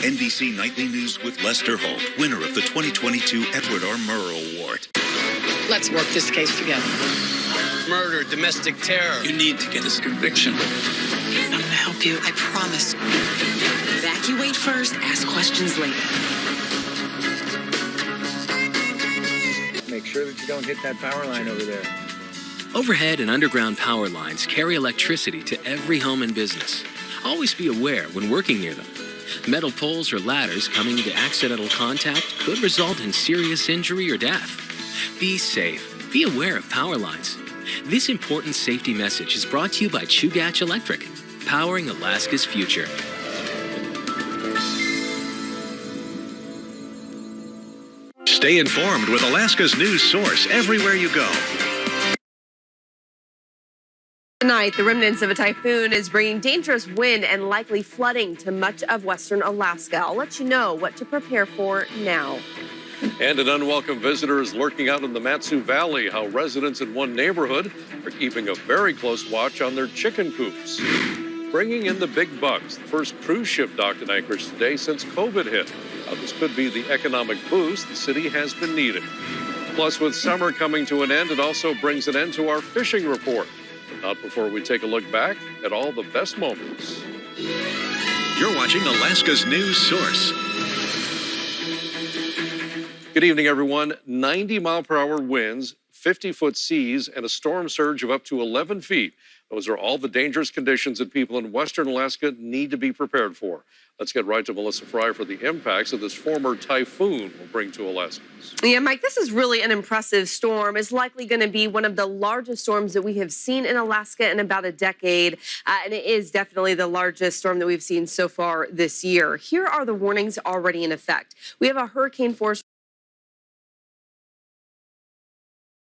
NBC Nightly News with Lester Holt, winner of the 2022 Edward R. Murrow Award. Let's work this case together. Murder, domestic terror. You need to get this conviction. I'm going to help you, I promise. Evacuate first, ask questions later. Make sure that you don't hit that power line over there. Overhead and underground power lines carry electricity to every home and business. Always be aware when working near them. Metal poles or ladders coming into accidental contact could result in serious injury or death. Be safe. Be aware of power lines. This important safety message is brought to you by Chugach Electric, powering Alaska's future. Stay informed with Alaska's news source everywhere you go. Tonight, the remnants of a typhoon is bringing dangerous wind and likely flooding to much of western Alaska. I'll let you know what to prepare for now. And an unwelcome visitor is lurking out in the Mat-Su Valley. How residents in one neighborhood are keeping a very close watch on their chicken coops. Bringing in the big bucks. The first cruise ship docked in Anchorage today since COVID hit. Now, this could be the economic boost the city has been needing. Plus, with summer coming to an end, it also brings an end to our fishing report. But not before we take a look back at all the best moments. You're watching Alaska's news source. Good evening, everyone. 90-mile-per-hour winds, 50-foot seas, and a storm surge of up to 11 feet. Those are all the dangerous conditions that people in western Alaska need to be prepared for. Let's get right to Melissa Fry for the impacts that this former typhoon will bring to Alaskans. Yeah, Mike, this is really an impressive storm. It's likely going to be one of the largest storms that we have seen in Alaska in about a decade. And it is definitely the largest storm that we've seen so far this year. Here are the warnings already in effect. We have a hurricane force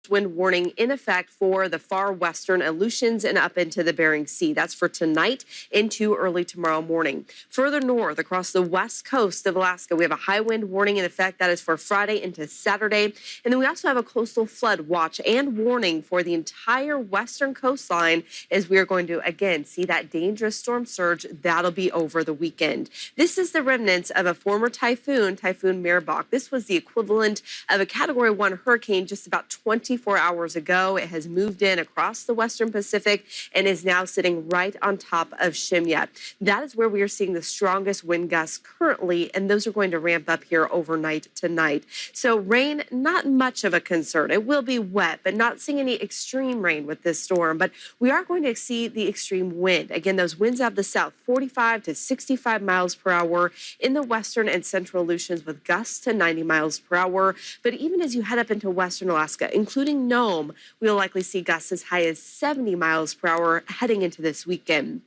wind warning in effect for the far western Aleutians and up into the Bering Sea. That's for tonight into early tomorrow morning. Further north across the west coast of Alaska, we have a high wind warning in effect. That is for Friday into Saturday. And then we also have a coastal flood watch and warning for the entire western coastline as we are going to, again, see that dangerous storm surge. That'll be over the weekend. This is the remnants of a former typhoon, Typhoon Merbok. This was the equivalent of a Category 1 hurricane just about 24 hours ago. It has moved in across the western Pacific and is now sitting right on top of Shemyat. That is where we are seeing the strongest wind gusts currently, and those are going to ramp up here overnight tonight. So rain, not much of a concern. It will be wet, but not seeing any extreme rain with this storm. But we are going to see the extreme wind. Again, those winds out of the south, 45 to 65 miles per hour in the western and central Aleutians with gusts to 90 miles per hour. But even as you head up into western Alaska, including Nome, we'll likely see gusts as high as 70 miles per hour heading into this weekend.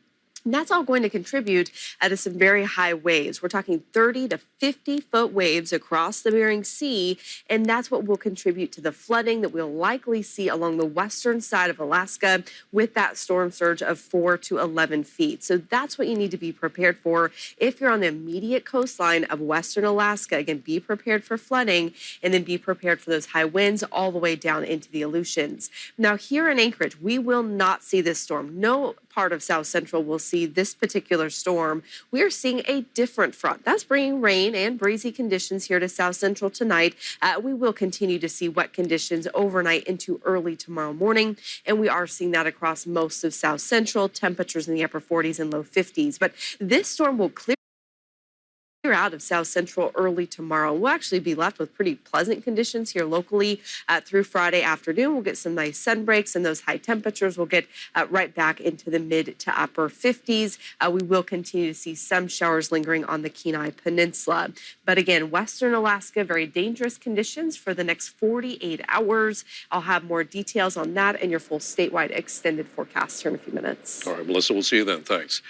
And that's all going to contribute to some very high waves. We're talking 30 to 50-foot waves across the Bering Sea, and that's what will contribute to the flooding that we'll likely see along the western side of Alaska with that storm surge of 4 to 11 feet. So that's what you need to be prepared for if you're on the immediate coastline of western Alaska. Again, be prepared for flooding, and then be prepared for those high winds all the way down into the Aleutians. Now, here in Anchorage, we will not see this storm. No part of South Central will see this particular storm. We are seeing a different front. That's bringing rain and breezy conditions here to South Central tonight. We will continue to see wet conditions overnight into early tomorrow morning, and we are seeing that across most of South Central, temperatures in the upper 40s and low 50s. But this storm will clear out of South Central early tomorrow. We'll actually be left with pretty pleasant conditions here locally through Friday afternoon. We'll get some nice sun breaks, and those high temperatures will get right back into the mid to upper 50s. We will continue to see some showers lingering on the Kenai Peninsula. But again, western Alaska, very dangerous conditions for the next 48 hours. I'll have more details on that and your full statewide extended forecast here in a few minutes. All right, Melissa, we'll see you then. Thanks.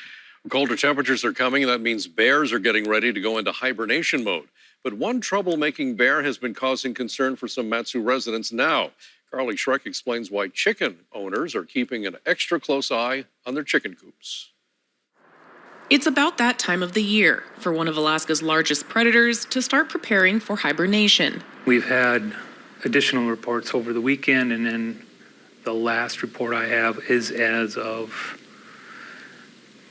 Colder temperatures are coming, and that means bears are getting ready to go into hibernation mode. But one troublemaking bear has been causing concern for some Mat-Su residents now. Carly Schreck explains why chicken owners are keeping an extra close eye on their chicken coops. It's about that time of the year for one of Alaska's largest predators to start preparing for hibernation. We've had additional reports over the weekend, and then the last report I have is as of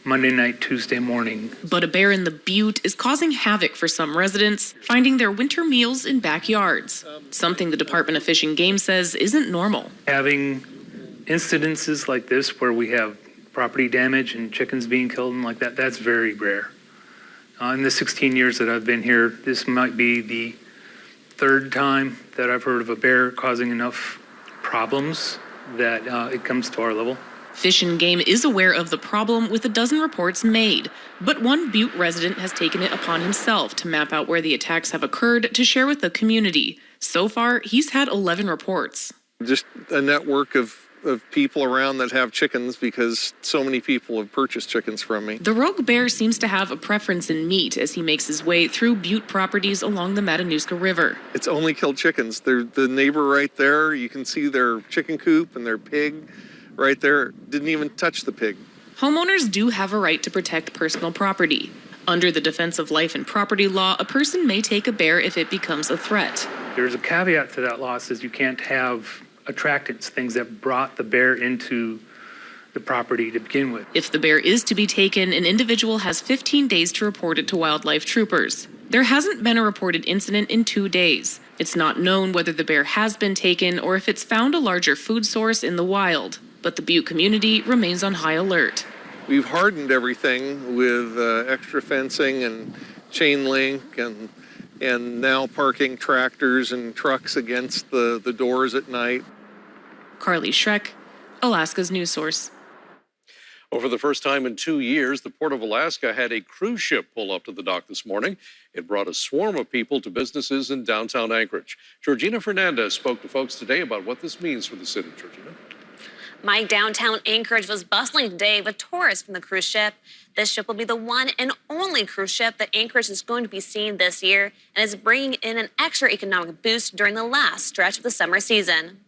Monday night, Tuesday morning. But a bear in the Butte is causing havoc for some residents, finding their winter meals in backyards, something the Department of Fish and Game says isn't normal. Having incidences like this where we have property damage and chickens being killed and like that, that's very rare. In the 16 years that I've been here, this might be the third time that I've heard of a bear causing enough problems that it comes to our level. Fish and Game is aware of the problem with a dozen reports made, but one Butte resident has taken it upon himself to map out where the attacks have occurred to share with the community. So far, he's had 11 reports. Just a network of people around that have chickens because so many people have purchased chickens from me. The rogue bear seems to have a preference in meat as he makes his way through Butte properties along the Matanuska River. It's only killed chickens. They're the neighbor right there. You can see their chicken coop and their pig right there. Didn't even touch the pig. Homeowners do have a right to protect personal property. Under the Defense of Life and Property law, a person may take a bear if it becomes a threat. There's a caveat to that law, says you can't have attractants, things that brought the bear into the property to begin with. If the bear is to be taken, an individual has 15 days to report it to wildlife troopers. There hasn't been a reported incident in 2 days. It's not known whether the bear has been taken or if it's found a larger food source in the wild, but the Butte community remains on high alert. We've hardened everything with extra fencing and chain link and now parking tractors and trucks against the doors at night. Carly Schreck, Alaska's news source. For the first time in 2 years, the Port of Alaska had a cruise ship pull up to the dock this morning. It brought a swarm of people to businesses in downtown Anchorage. Georgina Fernandez spoke to folks today about what this means for the city. Georgina. My downtown Anchorage was bustling today with tourists from the cruise ship. This ship will be the one and only cruise ship that Anchorage is going to be seeing this year and is bringing in an extra economic boost during the last stretch of the summer season.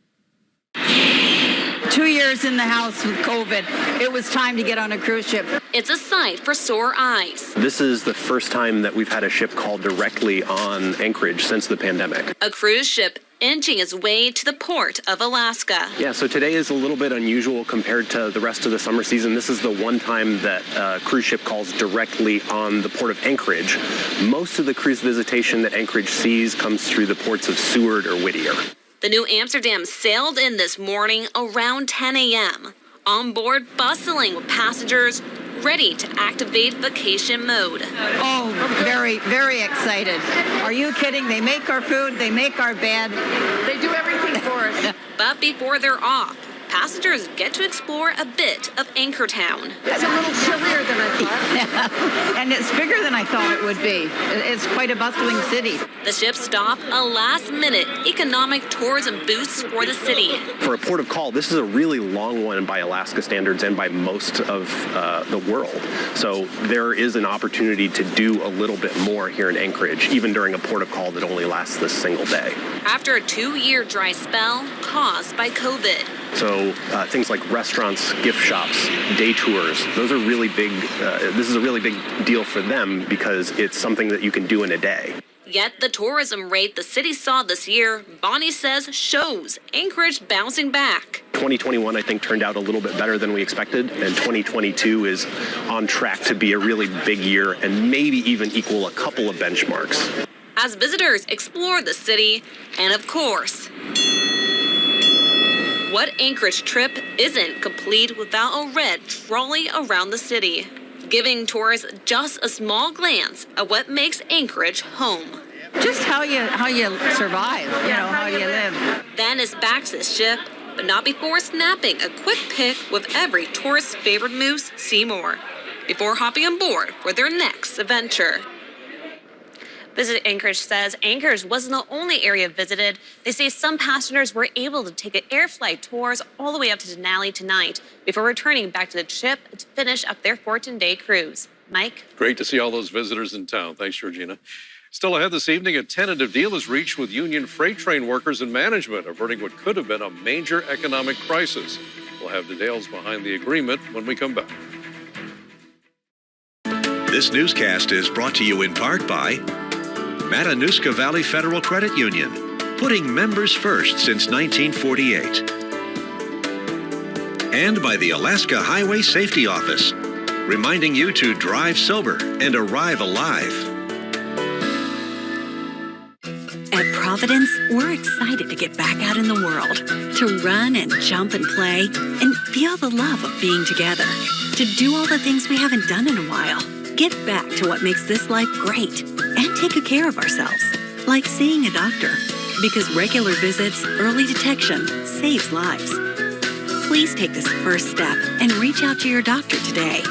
2 years in the house with COVID, it was time to get on a cruise ship. It's a sight for sore eyes. This is the first time that we've had a ship called directly on Anchorage since the pandemic. A cruise ship inching its way to the Port of Alaska. Yeah, so today is a little bit unusual compared to the rest of the summer season. This is the one time that a cruise ship calls directly on the Port of Anchorage. Most of the cruise visitation that Anchorage sees comes through the ports of Seward or Whittier. The New Amsterdam sailed in this morning around 10 a.m. On board, bustling with passengers ready to activate vacation mode. Oh, very, very excited. Are you kidding? They make our food, they make our bed. They do everything for us. But before they're off, passengers get to explore a bit of Anchortown. It's a little chillier than I thought. And it's bigger than I thought it would be. It's quite a bustling city. The ship stop, a last-minute economic tourism boost for the city. For a port of call, this is a really long one by Alaska standards and by most of the world. So there is an opportunity to do a little bit more here in Anchorage, even during a port of call that only lasts this single day. After a 2-year dry spell caused by COVID. So things like restaurants, gift shops, day tours, those are really big. This is a really big deal for them because it's something that you can do in a day. Yet the tourism rate the city saw this year, Bonnie says, shows Anchorage bouncing back. 2021, I think, turned out a little bit better than we expected, and 2022 is on track to be a really big year and maybe even equal a couple of benchmarks. As visitors explore the city, and of course, what Anchorage trip isn't complete without a red trolley around the city, giving tourists just a small glance at what makes Anchorage home. Just how you survive, how you live. Then it's back to the ship, but not before snapping a quick pic with every tourist's favorite moose, Seymour, before hopping on board for their next adventure. Visit Anchorage says Anchorage wasn't the only area visited. They say some passengers were able to take an air flight tours all the way up to Denali tonight before returning back to the ship to finish up their 14-day cruise. Mike? Great to see all those visitors in town. Thanks, Georgina. Still ahead this evening, a tentative deal is reached with union freight train workers and management, averting what could have been a major economic crisis. We'll have details behind the agreement when we come back. This newscast is brought to you in part by Matanuska Valley Federal Credit Union, putting members first since 1948. And by the Alaska Highway Safety Office, reminding you to drive sober and arrive alive. At Providence, we're excited to get back out in the world, to run and jump and play, and feel the love of being together, to do all the things we haven't done in a while. Get back to what makes this life great, and take good care of ourselves, like seeing a doctor, because regular visits, early detection, saves lives. Please take this first step and reach out to your doctor today.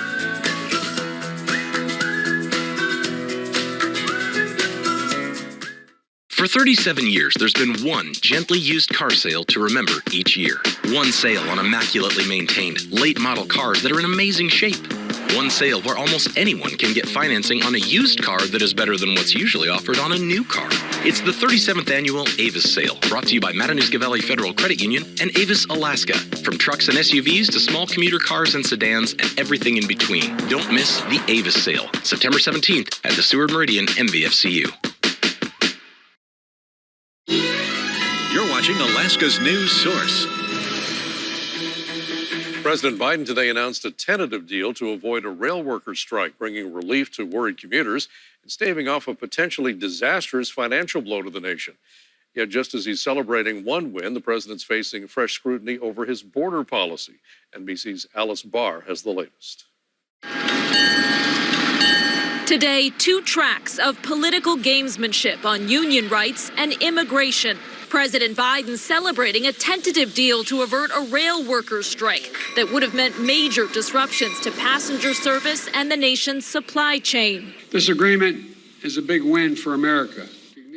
For 37 years, there's been one gently used car sale to remember each year. One sale on immaculately maintained, late model cars that are in amazing shape. One sale where almost anyone can get financing on a used car that is better than what's usually offered on a new car. It's the 37th annual Avis sale, brought to you by Matanuska Valley Federal Credit Union and Avis Alaska. From trucks and SUVs to small commuter cars and sedans and everything in between. Don't miss the Avis sale, September 17th at the Seward Meridian MVFCU. You're watching Alaska's news source. President Biden today announced a tentative deal to avoid a rail worker strike, bringing relief to worried commuters and staving off a potentially disastrous financial blow to the nation. Yet just as he's celebrating one win, the president's facing fresh scrutiny over his border policy. NBC's Alice Barr has the latest. Today, 2 tracks of political gamesmanship on union rights and immigration. President Biden celebrating a tentative deal to avert a rail workers' strike that would have meant major disruptions to passenger service and the nation's supply chain. This agreement is a big win for America.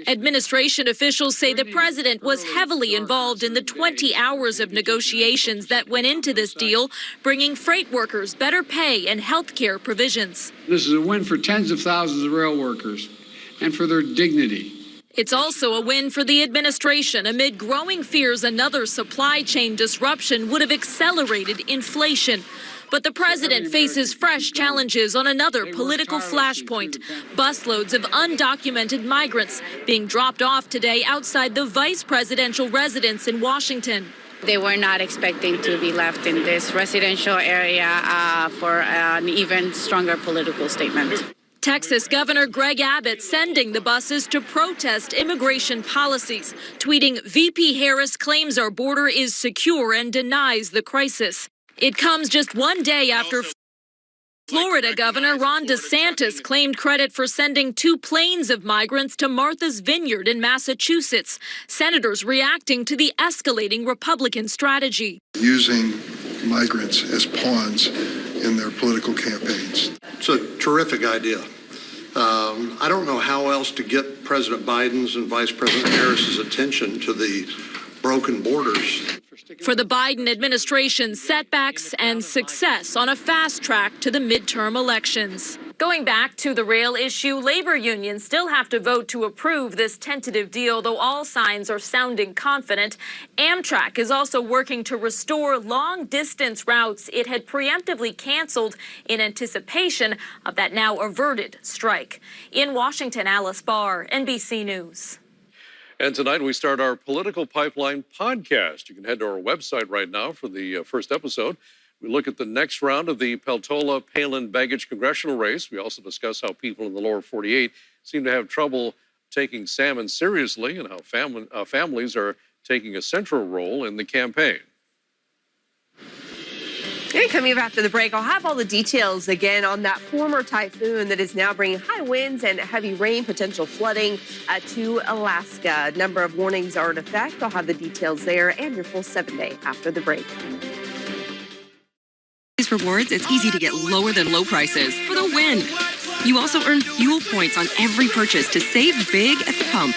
Administration officials say the president was heavily involved in the 20 hours of negotiations that went into this deal, bringing freight workers better pay and health care provisions. This is a win for tens of thousands of rail workers and for their dignity. It's also a win for the administration amid growing fears another supply chain disruption would have accelerated inflation. But the president faces fresh challenges on another political flashpoint. Busloads of undocumented migrants being dropped off today outside the vice presidential residence in Washington. They were not expecting to be left in this residential area for an even stronger political statement. Texas Governor Greg Abbott sending the buses to protest immigration policies, tweeting, "VP Harris claims our border is secure and denies the crisis." It comes just one day after Florida Governor Ron DeSantis claimed credit for sending 2 planes of migrants to Martha's Vineyard in Massachusetts. Senators reacting to the escalating Republican strategy. Using migrants as pawns in their political campaigns. It's a terrific idea. I don't know how else to get President Biden's and Vice President Harris's attention to the broken borders. For the Biden administration, setbacks and success on a fast track to the midterm elections. Going back to the rail issue, labor unions still have to vote to approve this tentative deal, though all signs are sounding confident. Amtrak is also working to restore long-distance routes it had preemptively canceled in anticipation of that now averted strike. In Washington, Alice Barr, NBC News. And tonight we start our Political Pipeline podcast. You can head to our website right now for the first episode. We look at the next round of the Peltola-Palin-Begich congressional race. We also discuss how people in the lower 48 seem to have trouble taking salmon seriously and how families are taking a central role in the campaign. And coming up after the break, I'll have all the details again on that former typhoon that is now bringing high winds and heavy rain, potential flooding to Alaska. A number of warnings are in effect. I'll have the details there and your full 7-day after the break. With Rewards, it's easy to get lower than low prices for the win. You also earn fuel points on every purchase to save big at the pump.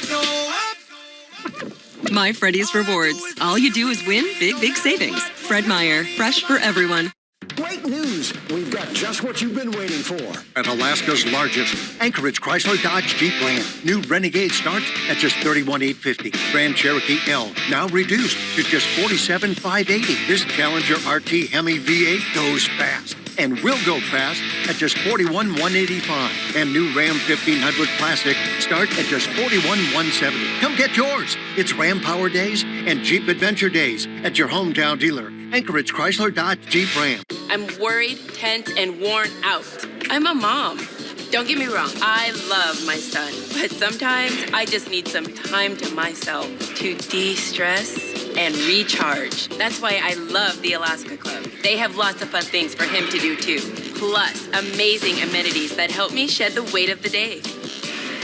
My Freddy's Rewards. All you do is win big, big savings. Fred Meyer, fresh for everyone. Great news! We've got just what you've been waiting for. At Alaska's largest Anchorage Chrysler Dodge Jeep brand. New Renegade starts at just $31,850. Grand Cherokee L now reduced to just $47,580. This Challenger RT Hemi V8 goes fast and will go fast at just $41,185. And new Ram 1500 Classic start at just $41,170. Come get yours. It's Ram Power Days and Jeep Adventure Days at your hometown dealer. Anchorage Chrysler Dodge Jeep Ram. I'm worried, tense, and worn out. I'm a mom. Don't get me wrong, I love my son, but sometimes I just need some time to myself to de-stress and recharge. That's why I love the Alaska Club. They have lots of fun things for him to do too, plus amazing amenities that help me shed the weight of the day.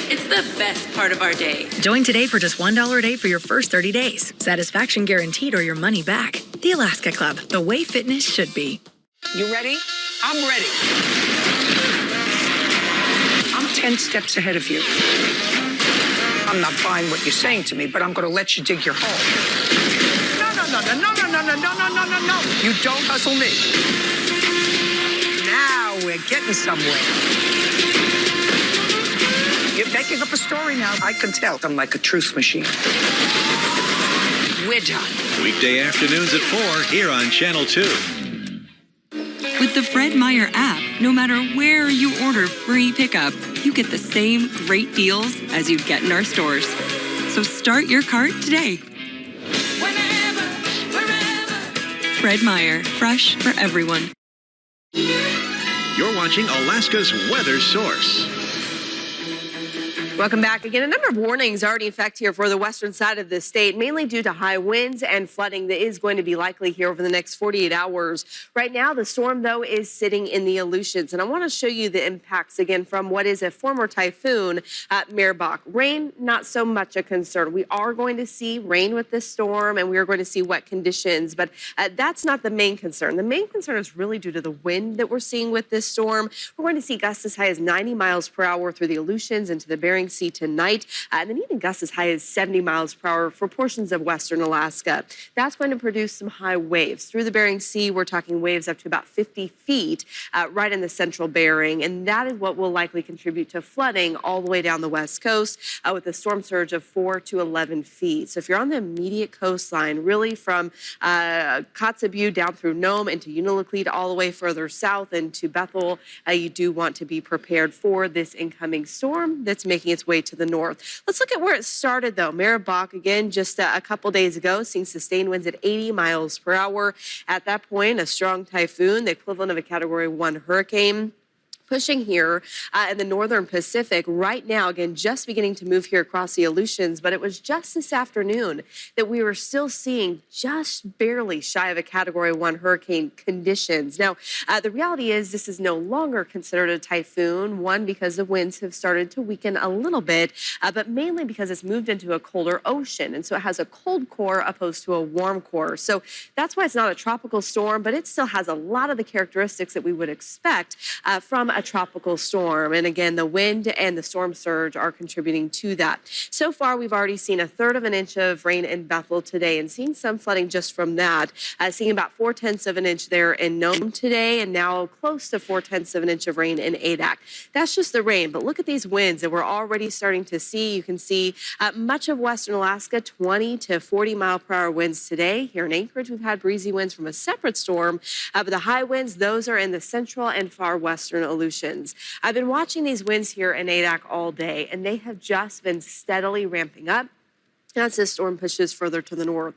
It's the best part of our day. Join today for just $1 a day for your first 30 days. Satisfaction guaranteed or your money back. The Alaska Club, the way fitness should be. You ready? I'm ready. I'm 10 steps ahead of you. I'm not buying what you're saying to me, but I'm going to let you dig your hole. No. You don't hustle me. Now we're getting somewhere. You're making up a story now. I can tell. I'm like a truth machine. We're done. Weekday afternoons at 4 here on Channel 2. With the Fred Meyer app, no matter where you order free pickup, you get the same great deals as you'd get in our stores. So start your cart today. Fred Meyer, fresh for everyone. You're watching Alaska's Weather Source. Welcome back again. A number of warnings already in effect here for the western side of the state, mainly due to high winds and flooding that is going to be likely here over the next 48 hours. Right now, the storm, though, is sitting in the Aleutians, and I want to show you the impacts again from what is a former typhoon, Merbok. Rain, not so much a concern. We are going to see rain with this storm, and we are going to see wet conditions, but that's not the main concern. The main concern is really due to the wind that we're seeing with this storm. We're going to see gusts as high as 90 miles per hour through the Aleutians into the Bering Sea tonight, and then even gusts as high as 70 miles per hour for portions of western Alaska. That's going to produce some high waves. Through the Bering Sea, we're talking waves up to about 50 feet right in the central Bering, and that is what will likely contribute to flooding all the way down the west coast with a storm surge of 4 to 11 feet. So if you're on the immediate coastline, really from Kotzebue down through Nome into Unalakleet all the way further south into Bethel, you do want to be prepared for this incoming storm that's making its way to the north. Let's look at where it started, though. Merbok, again, just a couple days ago, seeing sustained winds at 80 miles per hour. At that point, a strong typhoon, the equivalent of a Category 1 hurricane, pushing here in the northern Pacific right now, again, just beginning to move here across the Aleutians, but it was just this afternoon that we were still seeing just barely shy of a Category 1 hurricane conditions. Now, the reality is this is no longer considered a typhoon, one, because the winds have started to weaken a little bit, but mainly because it's moved into a colder ocean, and so it has a cold core opposed to a warm core. So that's why it's not a tropical storm, but it still has a lot of the characteristics that we would expect from a tropical storm. And again, the wind and the storm surge are contributing to that. So far, we've already seen 1/3 of an inch of rain in Bethel today and seen some flooding just from that. Seeing about 4/10 of an inch there in Nome today, and now close to 4/10 of an inch of rain in Adak. That's just the rain, but look at these winds that we're already starting to see. You can see much of western Alaska, 20 to 40 mile per hour winds today. Here in Anchorage, we've had breezy winds from a separate storm, but the high winds, those are in the central and far western Aleutians. I've been watching these winds here in Adak all day, and they have just been steadily ramping up as this storm pushes further to the north.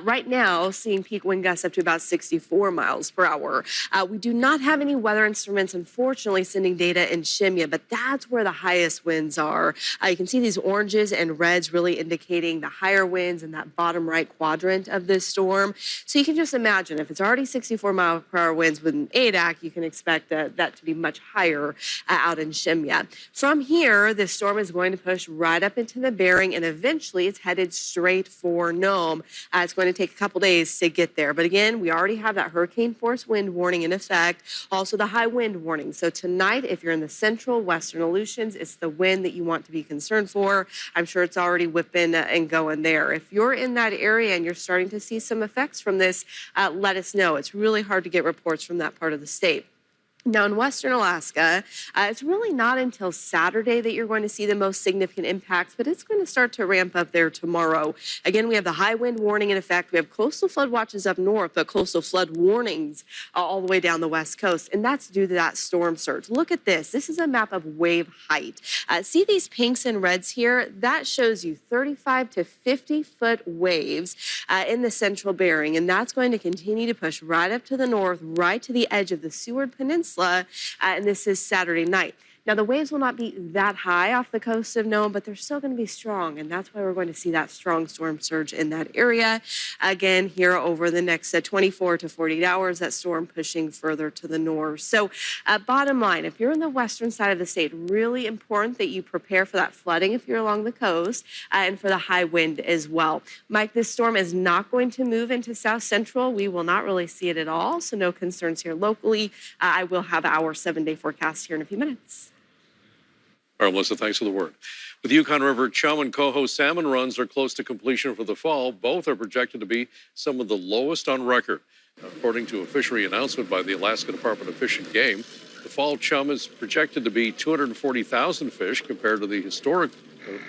Right now, seeing peak wind gusts up to about 64 miles per hour. We do not have any weather instruments, unfortunately, sending data in Shemya, but that's where the highest winds are. You can see these oranges and reds really indicating the higher winds in that bottom right quadrant of this storm. So you can just imagine if it's already 64 mile per hour winds within Adak, you can expect that to be much higher out in Shemya. From here, this storm is going to push right up into the Bering, and eventually it's headed straight for Nome. It's going to take a couple days to get there. But again, we already have that hurricane force wind warning in effect, also the high wind warning. So tonight, if you're in the central western Aleutians, it's the wind that you want to be concerned for. I'm sure it's already whipping and going there. If you're in that area and you're starting to see some effects from this, let us know. It's really hard to get reports from that part of the state. Now, in western Alaska, it's really not until Saturday that you're going to see the most significant impacts, but it's going to start to ramp up there tomorrow. Again, we have the high wind warning in effect. We have coastal flood watches up north, but coastal flood warnings all the way down the west coast, and that's due to that storm surge. Look at this. This is a map of wave height. See these pinks and reds here? That shows you 35 to 50-foot waves in the central Bering, and that's going to continue to push right up to the north, right to the edge of the Seward Peninsula. And this is Saturday night. Now, the waves will not be that high off the coast of Nome, but they're still going to be strong, and that's why we're going to see that strong storm surge in that area. Again, here over the next 24 to 48 hours, that storm pushing further to the north. So bottom line, if you're in the western side of the state, really important that you prepare for that flooding if you're along the coast and for the high wind as well. Mike, this storm is not going to move into south central. We will not really see it at all, so no concerns here locally. I will have our 7-day forecast here in a few minutes. All right, Melissa, thanks for the word. With Yukon River chum and coho salmon runs are close to completion for the fall. Both are projected to be some of the lowest on record. According to a fishery announcement by the Alaska Department of Fish and Game, the fall chum is projected to be 240,000 fish compared to the historic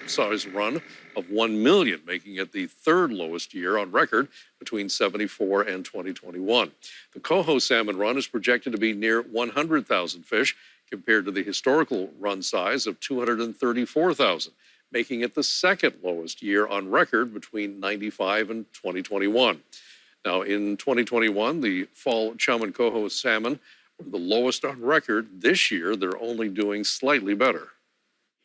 size run of 1 million, making it the third lowest year on record between 74 and 2021. The coho salmon run is projected to be near 100,000 fish compared to the historical run size of 234,000, making it the second lowest year on record between 95 and 2021. Now, in 2021, the fall chum and coho salmon were the lowest on record. This year, they're only doing slightly better.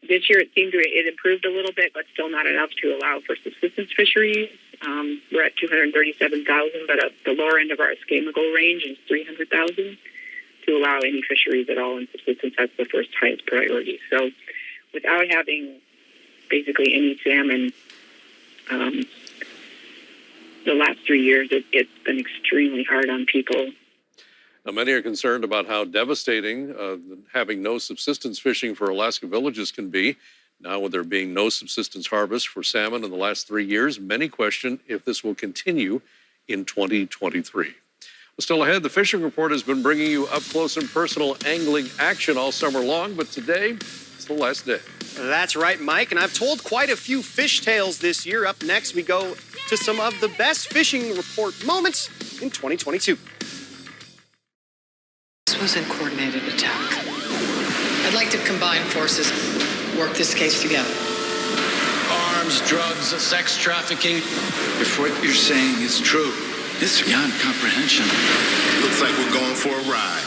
This year, it seemed it improved a little bit, but still not enough to allow for subsistence fisheries. We're at 237,000, but at the lower end of our escamable range is 300,000. To allow any fisheries at all in subsistence, that's the first highest priority. So without having basically any salmon the last 3 years, it's been extremely hard on people. Now, many are concerned about how devastating having no subsistence fishing for Alaska villages can be. Now, with there being no subsistence harvest for salmon in the last 3 years, many question if this will continue in 2023. Still ahead, the Fishing Report has been bringing you up close and personal angling action all summer long, but today is the last day. That's right, Mike, and I've told quite a few fish tales this year. Up next, we go to some of the best Fishing Report moments in 2022. This was a coordinated attack. I'd like to combine forces and work this case together. Arms, drugs, sex trafficking. If what you're saying is true, it's beyond comprehension. Looks like we're going for a ride.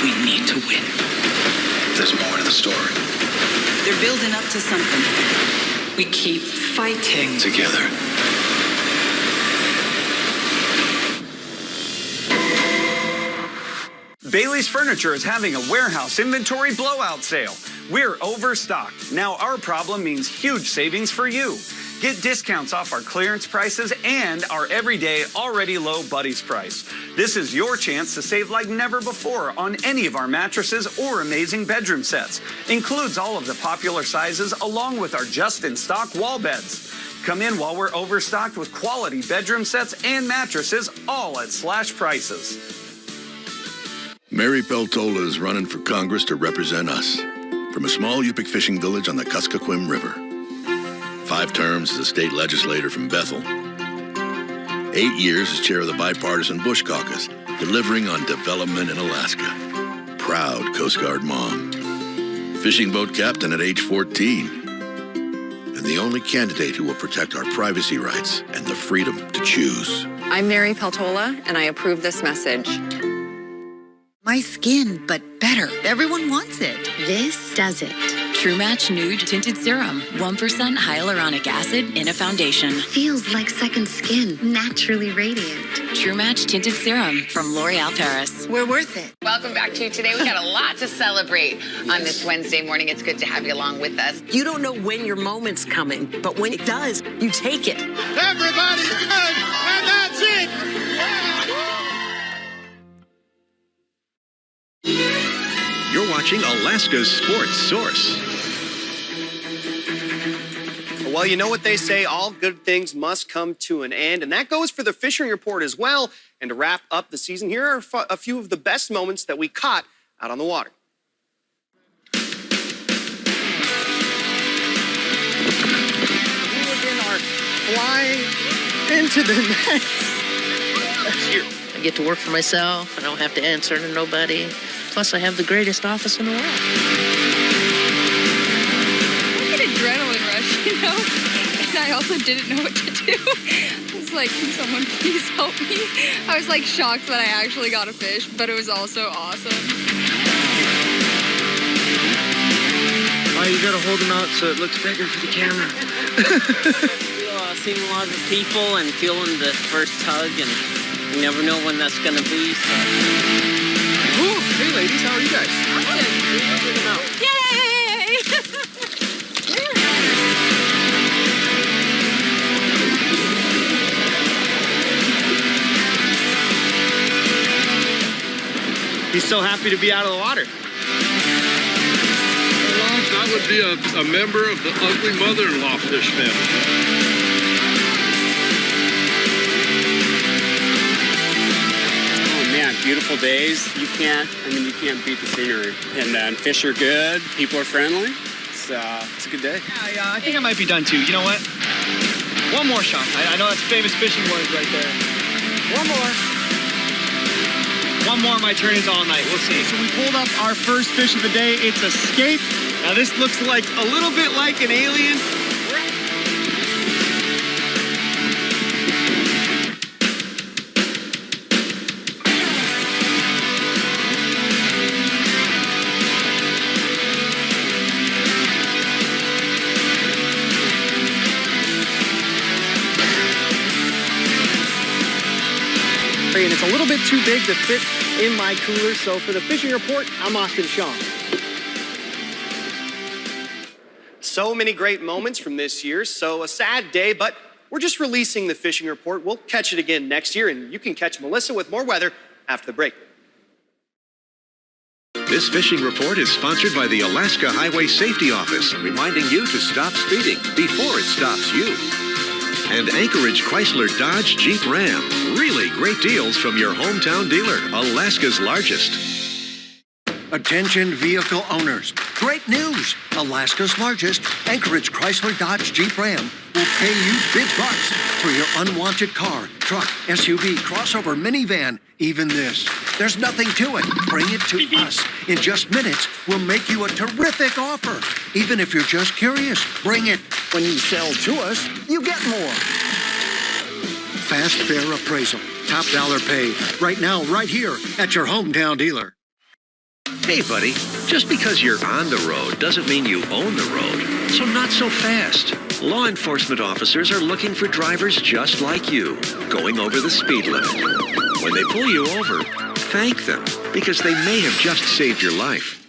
We need to win. There's more to the story. They're building up to something. We keep fighting. Together. Bailey's Furniture is having a warehouse inventory blowout sale. We're overstocked. Now our problem means huge savings for you. Get discounts off our clearance prices and our everyday already low Buddies price. This is your chance to save like never before on any of our mattresses or amazing bedroom sets. Includes all of the popular sizes along with our just in stock wall beds. Come in while we're overstocked with quality bedroom sets and mattresses all at slash prices. Mary Peltola is running for Congress to represent us from a small Yupik fishing village on the Kuskokwim River. 5 terms as a state legislator from Bethel. 8 years as chair of the bipartisan Bush Caucus, delivering on development in Alaska. Proud Coast Guard mom. Fishing boat captain at age 14. And the only candidate who will protect our privacy rights and the freedom to choose. I'm Mary Peltola, and I approve this message. My skin, but better. Everyone wants it. This does it. True Match Nude Tinted Serum. 1% hyaluronic acid in a foundation. Feels like second skin. Naturally radiant. True Match Tinted Serum from L'Oreal Paris. We're worth it. Welcome back to Today. We got a lot to celebrate on this Wednesday morning. It's good to have you along with us. You don't know when your moment's coming, but when it does, you take it. Everybody's good, and that's it. You're watching Alaska's Sports Source. Well, you know what they say, all good things must come to an end, and that goes for the Fishing Report as well. And to wrap up the season, here are a few of the best moments that we caught out on the water. We again are flying into the nets. I get to work for myself. I don't have to answer to nobody. Plus, I have the greatest office in the world. Like an adrenaline rush, you know? And I also didn't know what to do. I was like, can someone please help me? I was like shocked that I actually got a fish, but it was also awesome. Oh, you gotta hold them out so it looks bigger for the camera. Seeing a lot of people and feeling the first tug, and you never know when that's gonna be. So. Ooh, hey ladies, how are you guys? Yay! He's so happy to be out of the water. Well, that would be a member of the ugly mother-in-law fish family. Beautiful days. You can't beat the scenery. And then fish are good. People are friendly. It's a good day. Yeah, I think I might be done too. You know what? One more shot. I know that's famous fishing words right there. One more, my turn is all night. We'll see. So we pulled up our first fish of the day. It's a skate. Now this looks like a little bit like an alien. And it's a little bit too big to fit in my cooler. So for the fishing report, I'm Austin Shaw. So many great moments from this year. So a sad day, but we're just releasing the fishing report. We'll catch it again next year, and you can catch Melissa with more weather after the break. This fishing report is sponsored by the Alaska Highway Safety Office, reminding you to stop speeding before it stops you. And Anchorage Chrysler Dodge Jeep Ram. Really great deals from your hometown dealer, Alaska's largest. Attention vehicle owners. Great news. Alaska's largest, Anchorage Chrysler Dodge Jeep Ram, will pay you big bucks for your unwanted car, truck, SUV, crossover, minivan, even this. There's nothing to it. Bring it to us. In just minutes, we'll make you a terrific offer. Even if you're just curious, bring it. When you sell to us, you get more. Fast, fair appraisal. Top dollar paid. Right now, right here at your hometown dealer. Hey, buddy, just because you're on the road doesn't mean you own the road. So not so fast. Law enforcement officers are looking for drivers just like you, going over the speed limit. When they pull you over, thank them, because they may have just saved your life.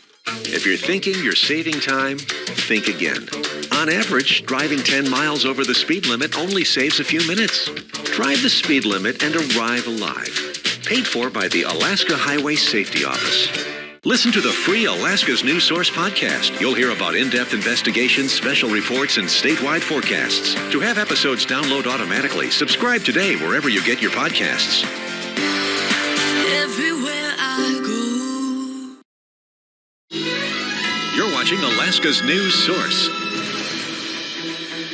If you're thinking you're saving time, think again. On average, driving 10 miles over the speed limit only saves a few minutes. Drive the speed limit and arrive alive. Paid for by the Alaska Highway Safety Office. Listen to the free Alaska's News Source podcast. You'll hear about in-depth investigations, special reports, and statewide forecasts. To have episodes download automatically, subscribe today wherever you get your podcasts. Everywhere I go. You're watching Alaska's News Source.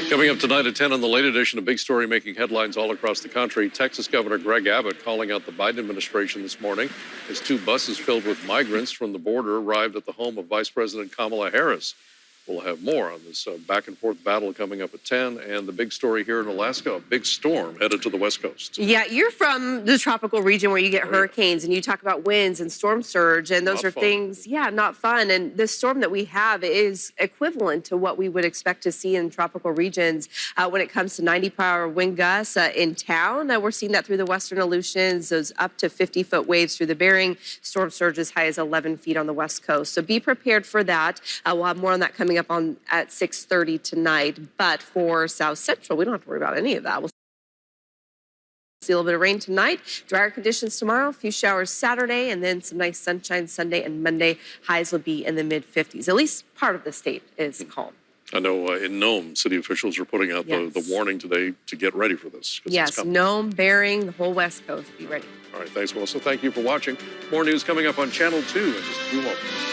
Coming up tonight at 10 on the late edition, a big story making headlines all across the country. Texas Governor Greg Abbott calling out the Biden administration this morning as 2 buses filled with migrants from the border arrived at the home of Vice President Kamala Harris. We'll have more on this back-and-forth battle coming up at 10. And the big story here in Alaska, a big storm headed to the West Coast. Yeah, you're from the tropical region where you get hurricanes, and you talk about winds and storm surge, and those are things, not fun. And this storm that we have is equivalent to what we would expect to see in tropical regions when it comes to 90-mile wind gusts in town. We're seeing that through the western Aleutians, those up to 50-foot waves through the Bering, storm surge as high as 11 feet on the West Coast. So be prepared for that. We'll have more on that coming up at 6:30 tonight. But for South Central, we don't have to worry about any of that. We'll see a little bit of rain tonight, drier conditions tomorrow, a few showers Saturday, and then some nice sunshine Sunday and Monday. Highs will be in the mid-50s. At least part of the state is calm. I know in Nome, city officials are putting out the warning today to get ready for this. Yes, Nome, Bering, the whole West Coast, be ready. All right, thanks, Melissa. Thank you for watching. More news coming up on Channel 2 in just a few moments.